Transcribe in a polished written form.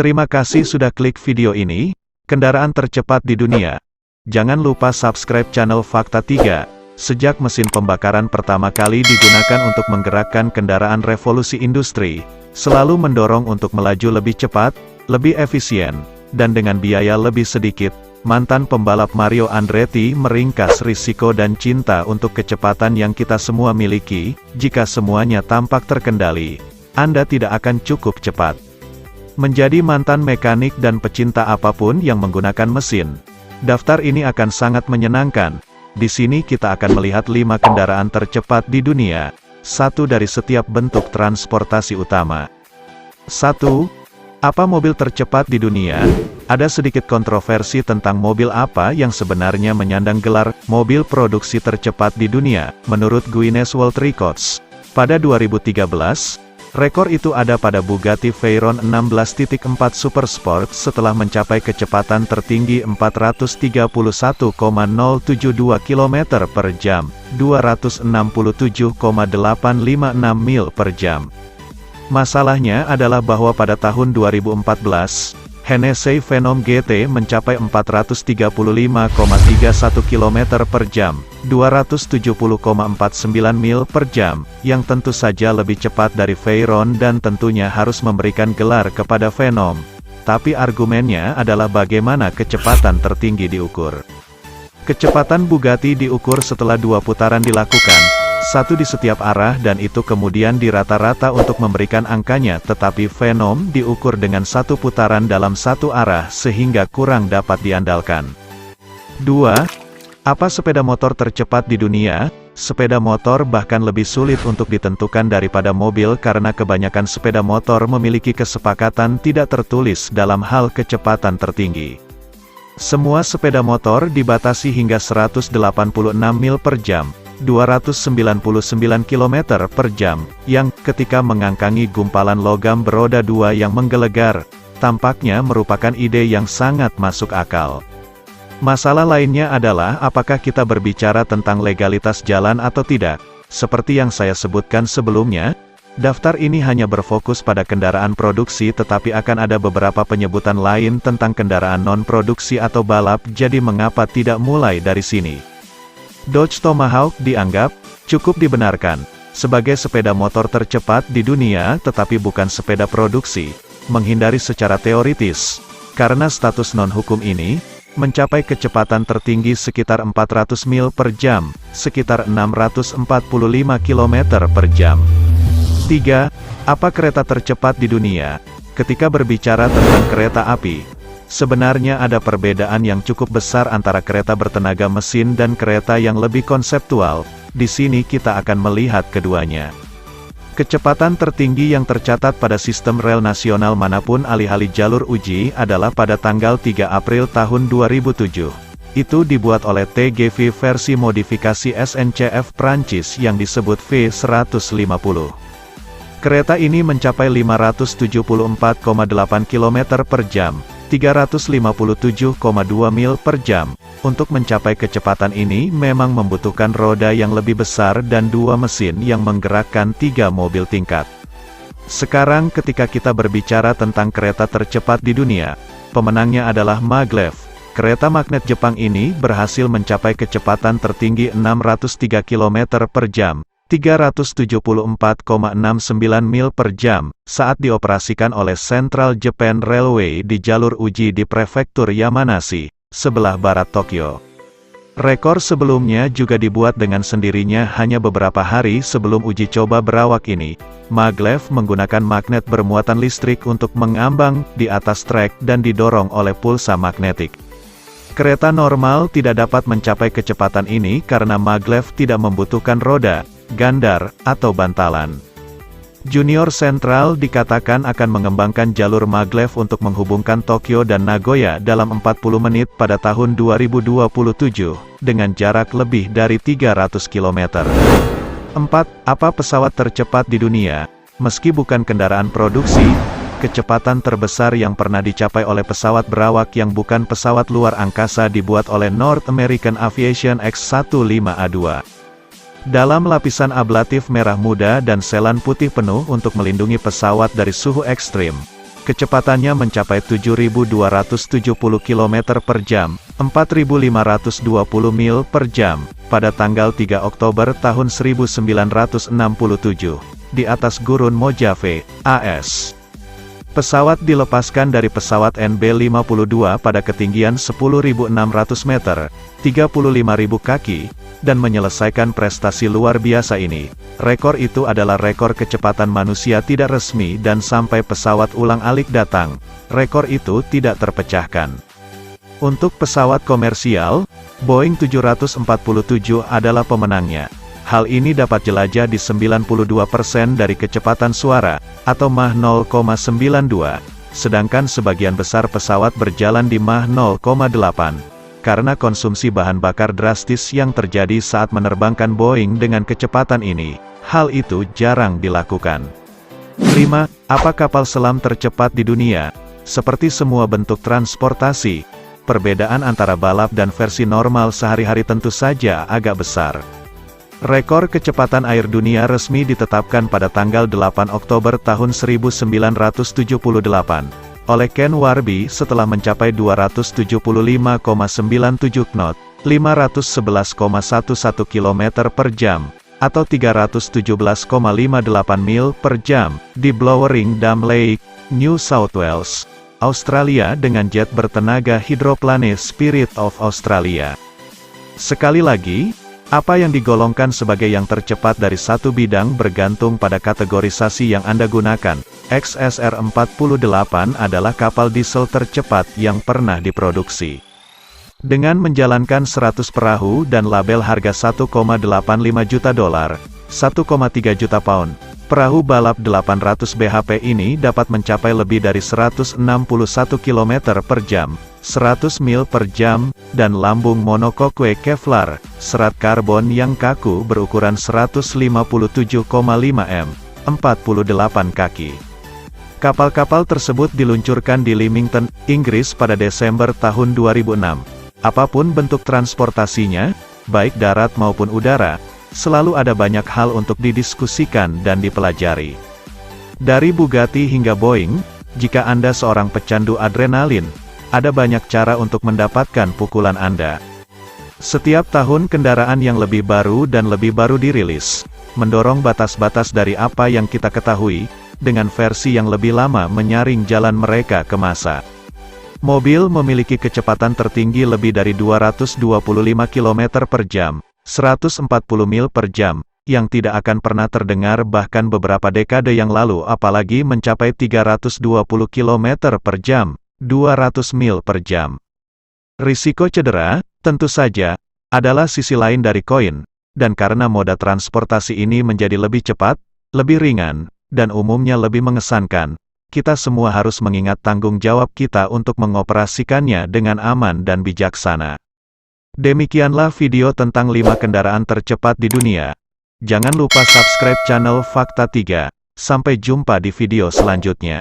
Terima kasih sudah klik video ini, kendaraan tercepat di dunia. Jangan lupa subscribe channel Fakta 3. Sejak mesin pembakaran pertama kali digunakan untuk menggerakkan kendaraan revolusi industri, selalu mendorong untuk melaju lebih cepat, lebih efisien, dan dengan biaya lebih sedikit. Mantan pembalap Mario Andretti meringkas risiko dan cinta untuk kecepatan yang kita semua miliki. Jika semuanya tampak terkendali, Anda tidak akan cukup cepat. Menjadi mantan mekanik dan pecinta apapun yang menggunakan mesin, daftar ini akan sangat menyenangkan. Di sini kita akan melihat 5 kendaraan tercepat di dunia, satu dari setiap bentuk transportasi utama. 1. Apa mobil tercepat di dunia? Ada sedikit kontroversi tentang mobil apa yang sebenarnya menyandang gelar mobil produksi tercepat di dunia, menurut Guinness World Records. Pada 2013, rekor itu ada pada Bugatti Veyron 16.4 Supersport setelah mencapai kecepatan tertinggi 431,072 km per jam, 267,856 mil per jam. Masalahnya adalah bahwa pada tahun 2014, Hennessey Phenom GT mencapai 435,31 km per jam, 270,49 mil per jam, yang tentu saja lebih cepat dari Veyron dan tentunya harus memberikan gelar kepada Phenom. Tapi argumennya adalah bagaimana kecepatan tertinggi diukur. Kecepatan Bugatti diukur setelah 2 putaran dilakukan, satu di setiap arah dan itu kemudian dirata-rata untuk memberikan angkanya, tetapi Phenom diukur dengan 1 putaran dalam 1 arah sehingga kurang dapat diandalkan. 2. Apa sepeda motor tercepat di dunia? Sepeda motor bahkan lebih sulit untuk ditentukan daripada mobil karena kebanyakan sepeda motor memiliki kesepakatan tidak tertulis dalam hal kecepatan tertinggi. Semua sepeda motor dibatasi hingga 186 mil per jam, 299 km per jam, yang, ketika mengangkangi gumpalan logam beroda 2 yang menggelegar, tampaknya merupakan ide yang sangat masuk akal. Masalah lainnya adalah apakah kita berbicara tentang legalitas jalan atau tidak. Seperti yang saya sebutkan sebelumnya, daftar ini hanya berfokus pada kendaraan produksi tetapi akan ada beberapa penyebutan lain tentang kendaraan non-produksi atau balap, jadi mengapa tidak mulai dari sini? Dodge Tomahawk dianggap cukup dibenarkan sebagai sepeda motor tercepat di dunia tetapi bukan sepeda produksi, menghindari secara teoritis, karena status non-hukum ini, mencapai kecepatan tertinggi sekitar 400 mil per jam, sekitar 645 km per jam. 3. Apa kereta tercepat di dunia? Ketika berbicara tentang kereta api, sebenarnya ada perbedaan yang cukup besar antara kereta bertenaga mesin dan kereta yang lebih konseptual. Di sini kita akan melihat keduanya. Kecepatan tertinggi yang tercatat pada sistem rel nasional manapun alih-alih jalur uji adalah pada tanggal 3 April tahun 2007. Itu dibuat oleh TGV versi modifikasi SNCF Prancis yang disebut V150. Kereta ini mencapai 574,8 km per jam, 357,2 mil per jam. Untuk mencapai kecepatan ini memang membutuhkan roda yang lebih besar dan 2 mesin yang menggerakkan 3 mobil tingkat. Sekarang ketika kita berbicara tentang kereta tercepat di dunia, pemenangnya adalah Maglev. Kereta magnet Jepang ini berhasil mencapai kecepatan tertinggi 603 km per jam, 374,69 mil per jam, saat dioperasikan oleh Central Japan Railway di jalur uji di prefektur Yamanashi, sebelah barat Tokyo. Rekor sebelumnya juga dibuat dengan sendirinya hanya beberapa hari sebelum uji coba berawak ini. Maglev menggunakan magnet bermuatan listrik untuk mengambang di atas trek dan didorong oleh pulsa magnetik. Kereta normal tidak dapat mencapai kecepatan ini karena maglev tidak membutuhkan roda, gandar, atau bantalan. Junior Central dikatakan akan mengembangkan jalur maglev untuk menghubungkan Tokyo dan Nagoya dalam 40 menit pada tahun 2027, dengan jarak lebih dari 300 km. 4. Apa pesawat tercepat di dunia? Meski bukan kendaraan produksi, kecepatan terbesar yang pernah dicapai oleh pesawat berawak yang bukan pesawat luar angkasa dibuat oleh North American Aviation X-15A2. Dalam lapisan ablatif merah muda dan selan putih penuh untuk melindungi pesawat dari suhu ekstrim, Kecepatannya mencapai 7.270 km per jam, 4.520 mil per jam, pada tanggal 3 Oktober tahun 1967, di atas gurun Mojave, AS. Pesawat dilepaskan dari pesawat NB-52 pada ketinggian 10.600 meter, 35.000 kaki, dan menyelesaikan prestasi luar biasa ini. Rekor itu adalah rekor kecepatan manusia tidak resmi dan sampai pesawat ulang-alik datang, rekor itu tidak terpecahkan. Untuk pesawat komersial, Boeing 747 adalah pemenangnya. Hal ini dapat jelajah di 92% dari kecepatan suara, atau Mach 0,92, sedangkan sebagian besar pesawat berjalan di Mach 0,8. Karena konsumsi bahan bakar drastis yang terjadi saat menerbangkan Boeing dengan kecepatan ini, hal itu jarang dilakukan. 5. Apa kapal selam tercepat di dunia? Seperti semua bentuk transportasi, perbedaan antara balap dan versi normal sehari-hari tentu saja agak besar. Rekor kecepatan air dunia resmi ditetapkan pada tanggal 8 Oktober tahun 1978 oleh Ken Warby setelah mencapai 275,97 knot, 511,11 km per jam, atau 317,58 mil per jam, di Blowering Dam Lake, New South Wales, Australia dengan jet bertenaga hidroplane Spirit of Australia. Sekali lagi, apa yang digolongkan sebagai yang tercepat dari satu bidang bergantung pada kategorisasi yang Anda gunakan. XSR-48 adalah kapal diesel tercepat yang pernah diproduksi. Dengan menjalankan 100 perahu dan label harga $1,85 juta, 1,3 juta pound, perahu balap 800 bhp ini dapat mencapai lebih dari 161 km per jam, 100 mil per jam, dan lambung monokokwe Kevlar, serat karbon yang kaku berukuran 157,5 m, 48 kaki. Kapal-kapal tersebut diluncurkan di Leamington, Inggris pada Desember tahun 2006. Apapun bentuk transportasinya, baik darat maupun udara, selalu ada banyak hal untuk didiskusikan dan dipelajari. Dari Bugatti hingga Boeing, jika Anda seorang pecandu adrenalin, ada banyak cara untuk mendapatkan pukulan Anda. Setiap tahun kendaraan yang lebih baru dan lebih baru dirilis, mendorong batas-batas dari apa yang kita ketahui, dengan versi yang lebih lama menyaring jalan mereka ke masa. Mobil memiliki kecepatan tertinggi lebih dari 225 km per jam, 140 mil per jam, yang tidak akan pernah terdengar bahkan beberapa dekade yang lalu, apalagi mencapai 320 km per jam, 200 mil per jam. Risiko cedera, tentu saja, adalah sisi lain dari koin, dan karena moda transportasi ini menjadi lebih cepat, lebih ringan, dan umumnya lebih mengesankan, kita semua harus mengingat tanggung jawab kita untuk mengoperasikannya dengan aman dan bijaksana. Demikianlah video tentang 5 kendaraan tercepat di dunia. Jangan lupa subscribe channel Fakta 3. Sampai jumpa di video selanjutnya.